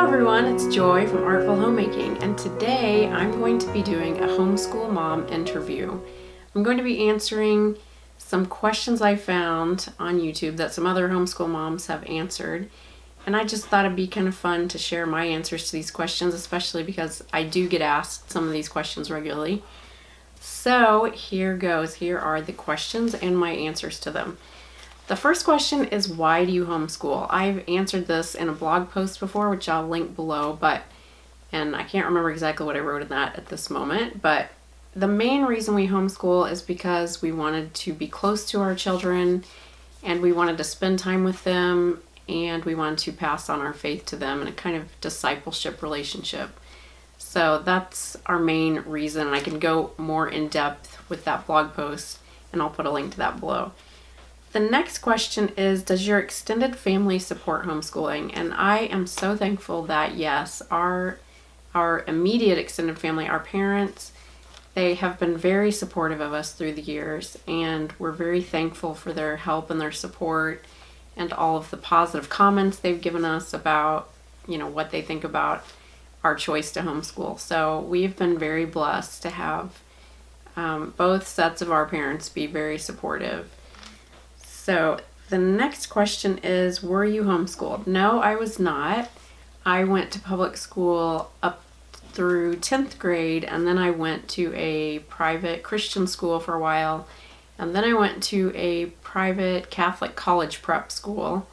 Hello everyone, it's Joy from Artful Homemaking, and today I'm going to be doing a Homeschool Mom interview. I'm going to be answering some questions I found on YouTube that some other homeschool moms have answered, and I just thought it'd be kind of fun to share my answers to these questions, especially because I do get asked some of these questions regularly. So here goes. Here are the questions and my answers to them. The first question is, why do you homeschool? I've answered this in a blog post before, which I'll link below, and I can't remember exactly what I wrote in that at this moment, but the main reason we homeschool is because we wanted to be close to our children, and we wanted to spend time with them, and we wanted to pass on our faith to them in a kind of discipleship relationship. So that's our main reason, and I can go more in depth with that blog post, and I'll put a link to that below. The next question is, does your extended family support homeschooling? And I am so thankful that yes, our immediate extended family, our parents, they have been very supportive of us through the years, and we're very thankful for their help and their support and all of the positive comments they've given us about, what they think about our choice to homeschool. So we've been very blessed to have both sets of our parents be very supportive. So the next question is, were you homeschooled? No, I was not. I went to public school up through 10th grade, and then I went to a private Christian school for a while, and then I went to a private Catholic college prep school,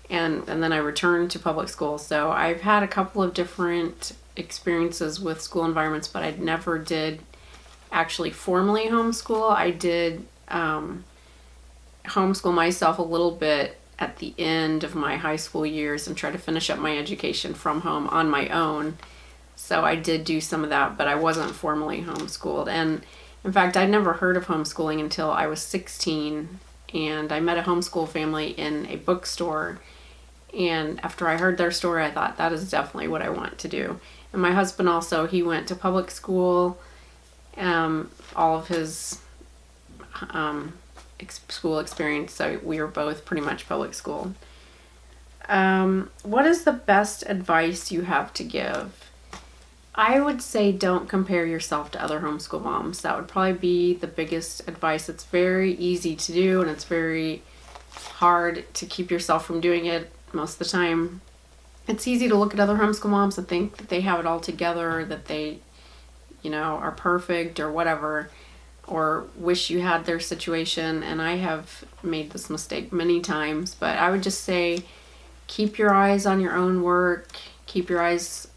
and then I returned to public school. So I've had a couple of different experiences with school environments, but I never did actually formally homeschool. I did homeschool myself a little bit at the end of my high school years and try to finish up my education from home on my own. So I did do some of that, but I wasn't formally homeschooled. And in fact, I'd never heard of homeschooling until I was 16, and I met a homeschool family in a bookstore. And after I heard their story, I thought, that is definitely what I want to do. And my husband also, he went to public school. All of his school experience, so we were both pretty much public school. What is the best advice you have to give? I would say don't compare yourself to other homeschool moms. That would probably be the biggest advice. It's very easy to do, and it's very hard to keep yourself from doing it most of the time. It's easy to look at other homeschool moms and think that they have it all together, that they, are perfect or whatever, or wish you had their situation, and I have made this mistake many times. But I would just say, keep your eyes on your own work, keep your eyes,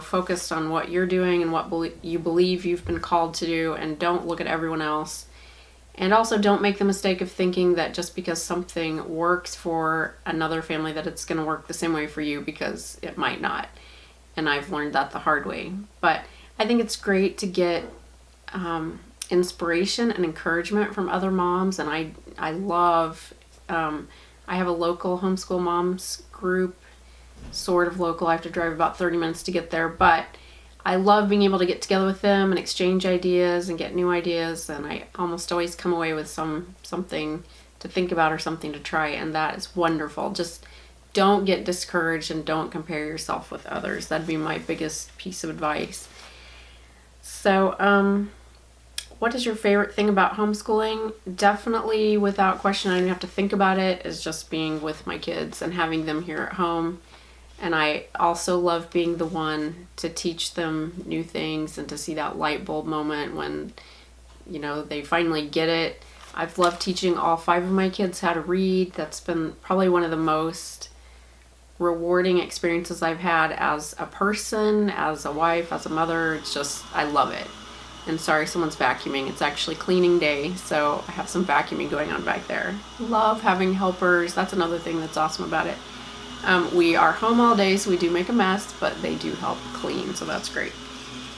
focused on what you're doing and what you believe you've been called to do, and don't look at everyone else. And also don't make the mistake of thinking that just because something works for another family that it's going to work the same way for you, because it might not. And I've learned that the hard way. But I think it's great to get inspiration and encouragement from other moms, and I love I have a local homeschool moms group, sort of local. I have to drive about 30 minutes to get there, but I love being able to get together with them and exchange ideas and get new ideas, and I almost always come away with something to think about or something to try, and that is wonderful. Just don't get discouraged and don't compare yourself with others. That'd be my biggest piece of advice. So what is your favorite thing about homeschooling? Definitely, without question, I don't have to think about it, is just being with my kids and having them here at home. And I also love being the one to teach them new things and to see that light bulb moment when, they finally get it. I've loved teaching all 5 of my kids how to read. That's been probably one of the most rewarding experiences I've had as a person, as a wife, as a mother. It's just, I love it. And sorry, someone's vacuuming. It's actually cleaning day, so I have some vacuuming going on back there. Love having helpers. That's another thing that's awesome about it. We are home all day, so we do make a mess, but they do help clean, so that's great.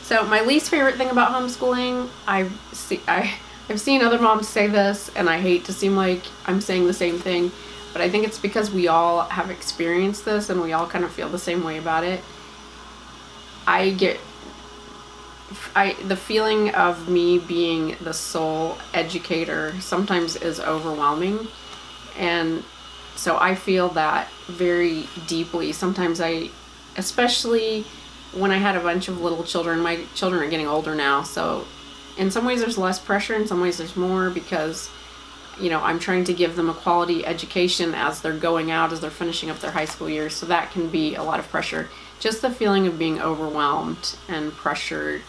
So my least favorite thing about homeschooling, I've seen other moms say this, and I hate to seem like I'm saying the same thing, but I think it's because we all have experienced this, and we all kind of feel the same way about it. The feeling of me being the sole educator sometimes is overwhelming, and so I feel that very deeply. Sometimes I especially when I had a bunch of little children. My children are getting older now, so in some ways there's less pressure, in some ways there's more, because I'm trying to give them a quality education as they're going out, as they're finishing up their high school years. So that can be a lot of pressure. Just the feeling of being overwhelmed and pressured,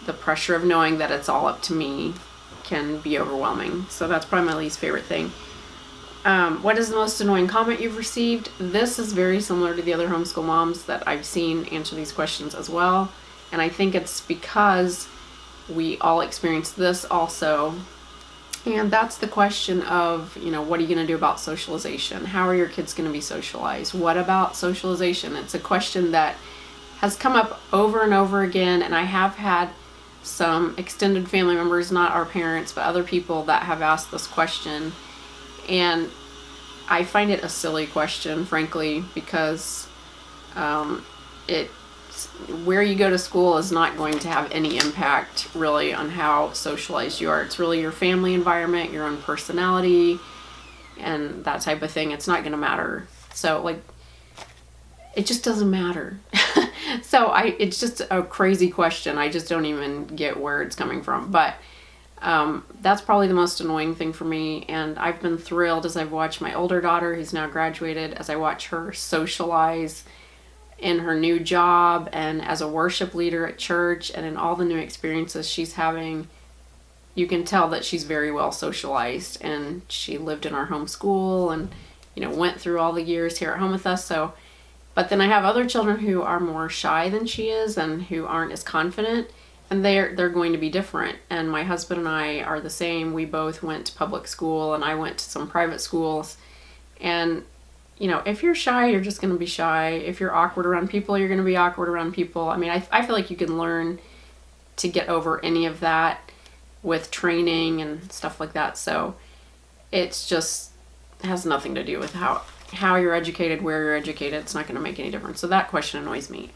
the pressure of knowing that it's all up to me, can be overwhelming. So that's probably my least favorite thing. What is the most annoying comment you've received? This is very similar to the other homeschool moms that I've seen answer these questions as well. And I think it's because we all experience this also. And that's the question of, what are you going to do about socialization? How are your kids going to be socialized? What about socialization? It's a question that has come up over and over again, and I have had some extended family members, not our parents, but other people that have asked this question. And I find it a silly question, frankly, because where you go to school is not going to have any impact really on how socialized you are. It's really your family environment, your own personality, and that type of thing. It's not going to matter. So it just doesn't matter. So it's just a crazy question. I just don't even get where it's coming from. But that's probably the most annoying thing for me. And I've been thrilled as I've watched my older daughter, who's now graduated, as I watch her socialize in her new job and as a worship leader at church and in all the new experiences she's having. You can tell that she's very well socialized, and she lived in our home school and went through all the years here at home with us. So, but then I have other children who are more shy than she is and who aren't as confident, and they're going to be different. And my husband and I are the same. We both went to public school, and I went to some private schools. And if you're shy, you're just going to be shy. If you're awkward around people, you're going to be awkward around people. I mean, I feel like you can learn to get over any of that with training and stuff like that. So it's just has nothing to do with how you're educated, where you're educated. It's not going to make any difference. So that question annoys me.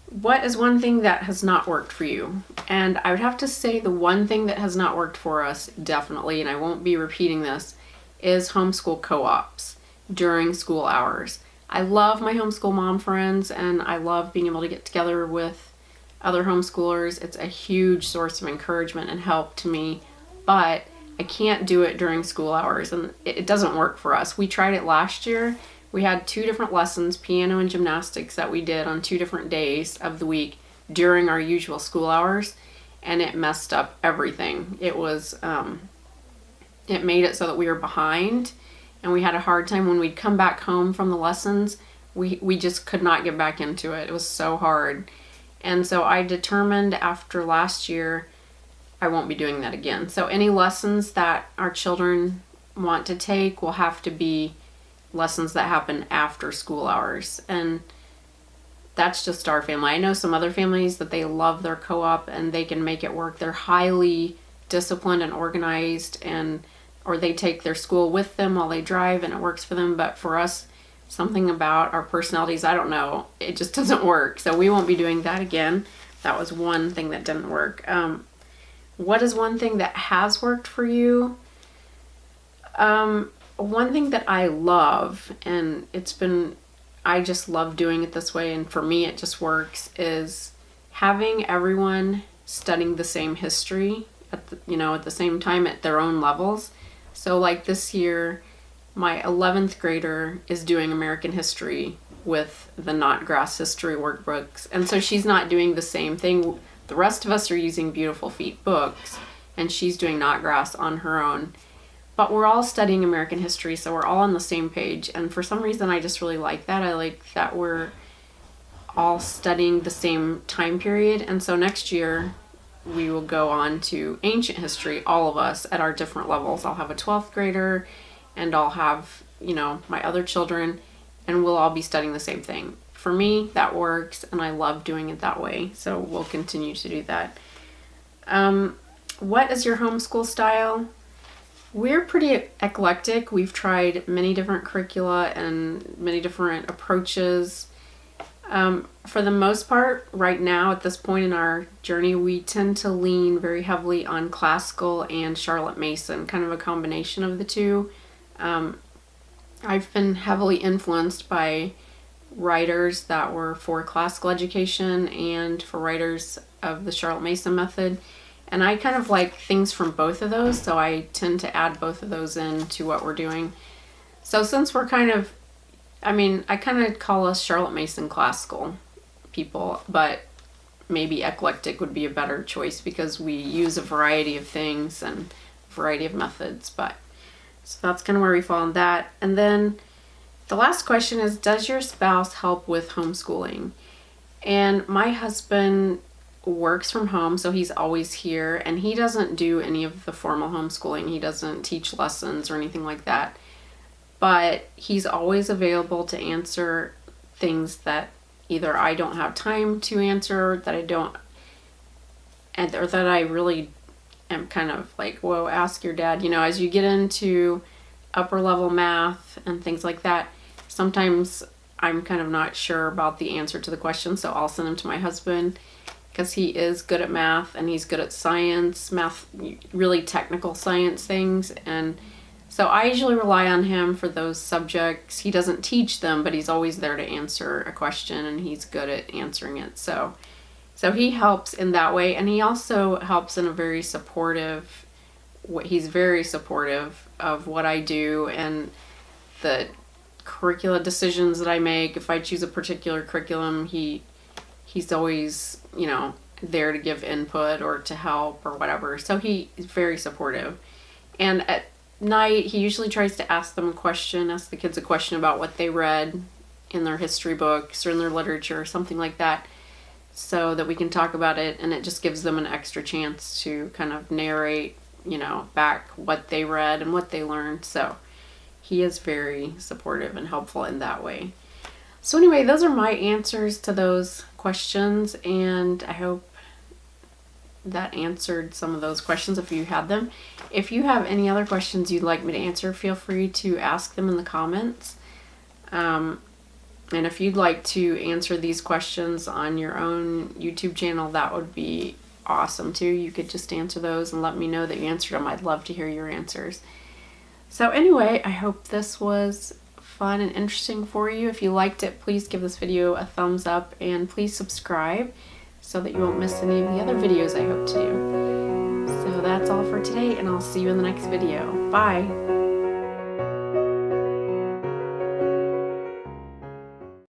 What is one thing that has not worked for you? And I would have to say the one thing that has not worked for us, definitely, and I won't be repeating this, is homeschool co-ops during school hours. I love my homeschool mom friends, and I love being able to get together with other homeschoolers. It's a huge source of encouragement and help to me, but I can't do it during school hours, and it doesn't work for us. We tried it last year. We had 2 different lessons, piano and gymnastics, that we did on 2 different days of the week during our usual school hours, and it messed up everything. It was, it made it so that we were behind, and we had a hard time when we'd come back home from the lessons. We just could not get back into it. It was so hard. And so I determined after last year, I won't be doing that again. So any lessons that our children want to take will have to be lessons that happen after school hours. And that's just our family. I know some other families that they love their co-op and they can make it work. They're highly disciplined and organized, or they take their school with them while they drive and it works for them. But for us, something about our personalities, I don't know, it just doesn't work. So we won't be doing that again. That was one thing that didn't work. What is one thing that has worked for you? One thing that I love, and I just love doing it this way, and for me it just works, is having everyone studying the same history at the same time at their own levels. So like this year, my 11th grader is doing American history with the Not Grass history workbooks. And so she's not doing the same thing. The rest of us are using Beautiful Feet books, and she's doing Not Grass on her own. But we're all studying American history, so we're all on the same page. And for some reason, I just really like that. I like that we're all studying the same time period. And so next year, we will go on to ancient history, all of us at our different levels. I'll have a 12th grader, and I'll have, my other children, and we'll all be studying the same thing. For me, that works, and I love doing it that way. So we'll continue to do that. What is your homeschool style? We're pretty eclectic. We've tried many different curricula and many different approaches. For the most part, right now at this point in our journey, we tend to lean very heavily on classical and Charlotte Mason, kind of a combination of the two. I've been heavily influenced by writers that were for classical education and for writers of the Charlotte Mason method. And I kind of like things from both of those, so I tend to add both of those into what we're doing. So since we're kind of, I kind of call us Charlotte Mason classical people, but maybe eclectic would be a better choice because we use a variety of things and a variety of methods. But so that's kind of where we fall on that. And then the last question is, does your spouse help with homeschooling? And my husband works from home, so he's always here, and he doesn't do any of the formal homeschooling. He doesn't teach lessons or anything like that. But he's always available to answer things that either I don't have time to answer, that I don't, or that I really am kind of like, whoa, ask your dad. As you get into upper level math and things like that, sometimes I'm kind of not sure about the answer to the question, so I'll send him to my husband because he is good at math and he's good at science, math, really technical science things. And so I usually rely on him for those subjects. He doesn't teach them, but he's always there to answer a question and he's good at answering it. So he helps in that way, and he also helps in a very supportive, he's very supportive of what I do and the curricula decisions that I make. If I choose a particular curriculum, he's always, there to give input or to help or whatever. So he is very supportive. And at night, he usually tries to ask the kids a question about what they read in their history books or in their literature or something like that, so that we can talk about it, and it just gives them an extra chance to kind of narrate, back what they read and what they learned. So he is very supportive and helpful in that way. So anyway, those are my answers to those questions, and I hope that answered some of those questions if you had them. If you have any other questions you'd like me to answer, feel free to ask them in the comments. And if you'd like to answer these questions on your own YouTube channel, that would be awesome too. You could just answer those and let me know that you answered them. I'd love to hear your answers. So anyway, I hope this was fun and interesting for you. If you liked it, please give this video a thumbs up and please subscribe so that you won't miss any of the other videos I hope to do. So that's all for today, and I'll see you in the next video. Bye!